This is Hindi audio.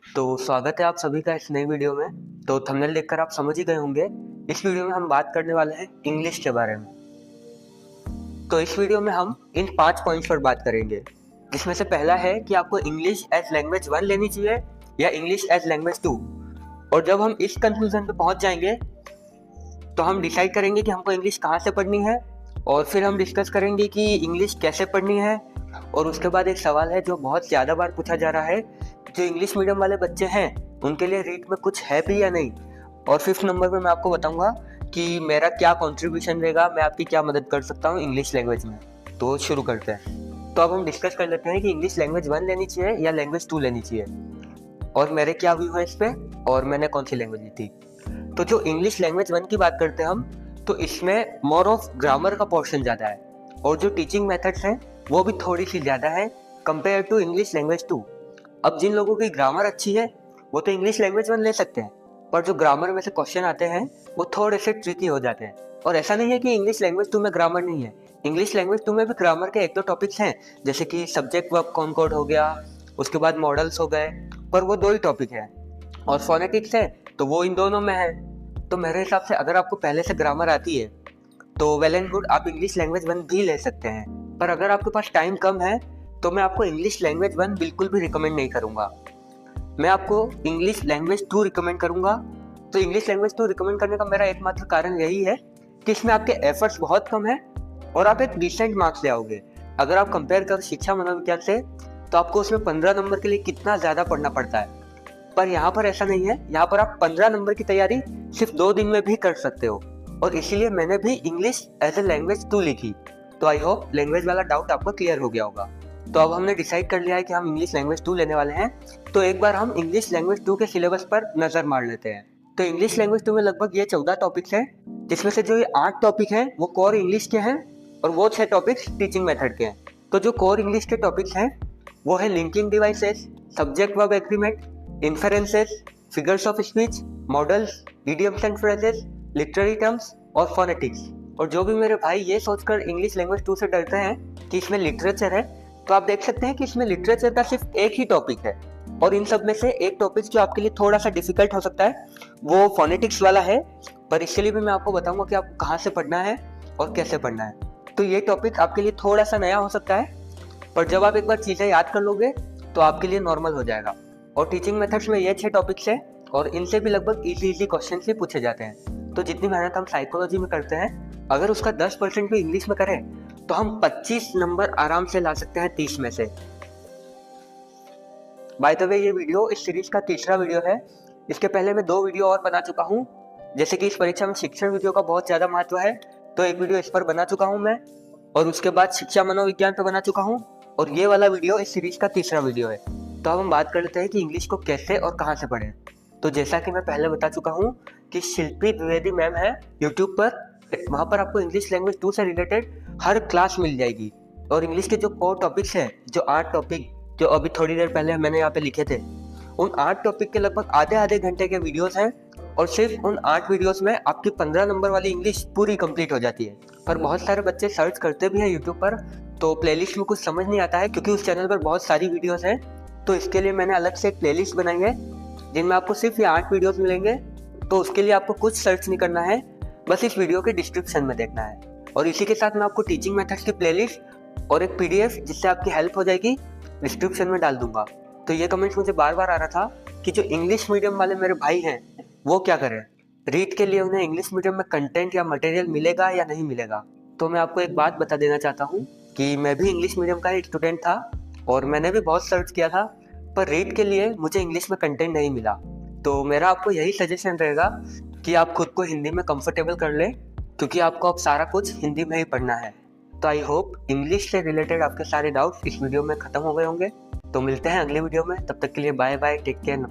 तो स्वागत है आप सभी का इस नई वीडियो में। तो थंबनेल देखकर आप समझ ही गए होंगे, इस वीडियो में हम बात करने वाले हैं इंग्लिश के बारे में। तो इस वीडियो में हम इन 5 पॉइंट्स पर बात करेंगे, जिसमें से पहला है कि आपको इंग्लिश एज लैंग्वेज 1 लेनी चाहिए या इंग्लिश एज लैंग्वेज 2। और जब हम इस कंक्लूजन पे पहुंच जाएंगे तो हम डिसाइड करेंगे कि हमको इंग्लिश कहाँ से पढ़नी है, और फिर हम डिस्कस करेंगे कि इंग्लिश कैसे पढ़नी है। और उसके बाद एक सवाल है जो बहुत ज़्यादा बार पूछा जा रहा है, जो इंग्लिश मीडियम वाले बच्चे हैं उनके लिए रीट में कुछ है भी या नहीं। और 5th नंबर पे मैं आपको बताऊंगा कि मेरा क्या कंट्रीब्यूशन रहेगा, मैं आपकी क्या मदद कर सकता हूँ इंग्लिश लैंग्वेज में। तो शुरू करते हैं। तो अब हम डिस्कस कर लेते हैं कि इंग्लिश लैंग्वेज 1 लेनी चाहिए या लैंग्वेज 2 लेनी चाहिए, और मेरे क्या व्यू है इस पर, और मैंने कौन सी लैंग्वेज ली थी। तो जो इंग्लिश लैंग्वेज 1 की बात करते हैं हम, तो इसमें मोर ऑफ ग्रामर का पोर्शन ज़्यादा है, और जो टीचिंग मेथड्स हैं वो भी थोड़ी सी ज़्यादा है कंपेयर टू इंग्लिश लैंग्वेज 2। अब जिन लोगों की ग्रामर अच्छी है वो तो इंग्लिश लैंग्वेज 1 ले सकते हैं, पर जो ग्रामर में से क्वेश्चन आते हैं वो थोड़े से ट्रिकी हो जाते हैं। और ऐसा नहीं है कि इंग्लिश लैंग्वेज 2 में ग्रामर नहीं है, इंग्लिश लैंग्वेज 2 में भी ग्रामर के 1-2 टॉपिक्स हैं, जैसे कि सब्जेक्ट वर्ब कॉनकॉर्ड हो गया, उसके बाद मॉडल्स हो गए, पर वो 2 ही टॉपिक है। और फोनेटिक्स है तो वो इन दोनों में है। तो मेरे हिसाब से अगर आपको पहले से ग्रामर आती है तो वेल एंड गुड, आप इंग्लिश लैंग्वेज 1 भी ले सकते हैं। पर अगर आपके पास टाइम कम है तो मैं आपको इंग्लिश लैंग्वेज 1 बिल्कुल भी रिकमेंड नहीं करूंगा, मैं आपको इंग्लिश लैंग्वेज 2 रिकमेंड करूंगा। तो इंग्लिश लैंग्वेज 2 रिकमेंड करने का मेरा एकमात्र कारण यही है कि इसमें आपके एफर्ट्स बहुत कम है और आप एक डिसेंट मार्क्स ले आओगे। अगर आप कंपेयर करो शिक्षा मनोविज्ञान से, तो आपको उसमें 15 नंबर के लिए कितना ज़्यादा पढ़ना पड़ता है, पर यहाँ पर ऐसा नहीं है। यहाँ पर आप 15 नंबर की तैयारी सिर्फ 2 दिन में भी कर सकते हो, और इसीलिए मैंने भी इंग्लिश एज ए लैंग्वेज 2 लिखी। तो आई होप लैंग्वेज वाला डाउट आपको क्लियर हो गया होगा। तो अब हमने डिसाइड कर लिया है कि हम इंग्लिश लैंग्वेज 2 लेने वाले हैं, तो एक बार हम इंग्लिश लैंग्वेज 2 के सिलेबस पर नज़र मार लेते हैं। तो इंग्लिश लैंग्वेज 2 में लगभग ये 14 टॉपिक्स हैं, जिसमें से जो ये 8 टॉपिक हैं वो कोर इंग्लिश के हैं, और वो 6 टॉपिक्स टीचिंग मेथड के हैं। तो जो कोर इंग्लिश के टॉपिक्स हैं वो है linking devices, subject verb agreement, inferences, figures of speech, models, idioms and phrases, literary terms और फोनेटिक्स। और जो भी मेरे भाई ये सोचकर इंग्लिश लैंग्वेज 2 से डरते हैं कि इसमें लिटरेचर है, तो आप देख सकते हैं कि इसमें लिटरेचर का सिर्फ एक ही टॉपिक है, और इन सब में से एक टॉपिक जो आपके लिए थोड़ा सा डिफिकल्ट हो सकता है वो फोनेटिक्स वाला है। पर इसके लिए भी मैं आपको बताऊंगा कि आपको कहाँ से पढ़ना है और कैसे पढ़ना है। तो ये टॉपिक आपके लिए थोड़ा सा नया हो सकता है, पर जब आप एक बार चीज़ें याद कर लोगे तो आपके लिए नॉर्मल हो जाएगा। और टीचिंग मेथड्स में ये 6 टॉपिक्स हैं, और इनसे भी लगभग इजी क्वेश्चन ही पूछे जाते हैं। तो जितनी मेहनत हम साइकोलॉजी में करते हैं, अगर उसका 10% भी इंग्लिश में करें तो हम 25 नंबर आराम से ला सकते हैं 30 में से। बाय द वे, ये वीडियो इस सीरीज का तीसरा वीडियो है। इसके पहले मैं 2 वीडियो और बना चुका हूँ, जैसे कि इस परीक्षा में शिक्षण वीडियो का बहुत ज़्यादा महत्व है, तो एक वीडियो इस पर बना चुका हूँ मैं, और उसके बाद शिक्षा मनोविज्ञान पर बना चुका हूँ, और ये वाला वीडियो इस सीरीज का तीसरा वीडियो है। तो अब हम बात कर लेते हैं कि इंग्लिश को कैसे और कहाँ से पढ़ें। तो जैसा कि मैं पहले बता चुका हूँ कि शिल्पी द्विवेदी मैम है यूट्यूब पर, वहाँ पर आपको इंग्लिश लैंग्वेज 2 से रिलेटेड हर क्लास मिल जाएगी। और इंग्लिश के जो कोर टॉपिक्स हैं, जो 8 टॉपिक जो अभी थोड़ी देर पहले मैंने यहाँ पे लिखे थे, उन 8 टॉपिक के लगभग आधे घंटे के वीडियोस हैं, और सिर्फ उन 8 वीडियोस में आपकी 15 नंबर वाली इंग्लिश पूरी कंप्लीट हो जाती है। पर बहुत सारे बच्चे सर्च करते भी हैं यूट्यूब पर, तो प्लेलिस्ट में कुछ समझ नहीं आता है, क्योंकि उस चैनल पर बहुत सारी वीडियोस हैं। तो इसके लिए मैंने अलग से एक प्लेलिस्ट बनाई है जिनमें आपको सिर्फ ये 8 वीडियोस मिलेंगे। तो उसके लिए आपको कुछ सर्च नहीं करना है, बस इस वीडियो के डिस्क्रिप्शन में देखना है। और इसी के साथ मैं आपको टीचिंग मेथड्स की प्लेलिस्ट और एक PDF जिससे आपकी हेल्प हो जाएगी डिस्क्रिप्शन में डाल दूंगा। तो ये कमेंट्स मुझे बार बार आ रहा था कि जो इंग्लिश मीडियम वाले मेरे भाई हैं वो क्या करें, रीड के लिए उन्हें इंग्लिश मीडियम में कंटेंट या मटेरियल मिलेगा या नहीं मिलेगा। तो मैं आपको एक बात बता देना चाहता हूँ कि मैं भी इंग्लिश मीडियम का एक स्टूडेंट था, और मैंने भी बहुत सर्च किया था, पर रीड के लिए मुझे इंग्लिश में कंटेंट नहीं मिला। तो मेरा आपको यही सजेशन रहेगा कि आप खुद को हिंदी में कंफर्टेबल कर लें, क्योंकि आपको अब सारा कुछ हिंदी में ही पढ़ना है। तो आई होप इंग्लिश से रिलेटेड आपके सारे डाउट्स इस वीडियो में ख़त्म हो गए होंगे। तो मिलते हैं अगले वीडियो में, तब तक के लिए बाय बाय, टेक केयर।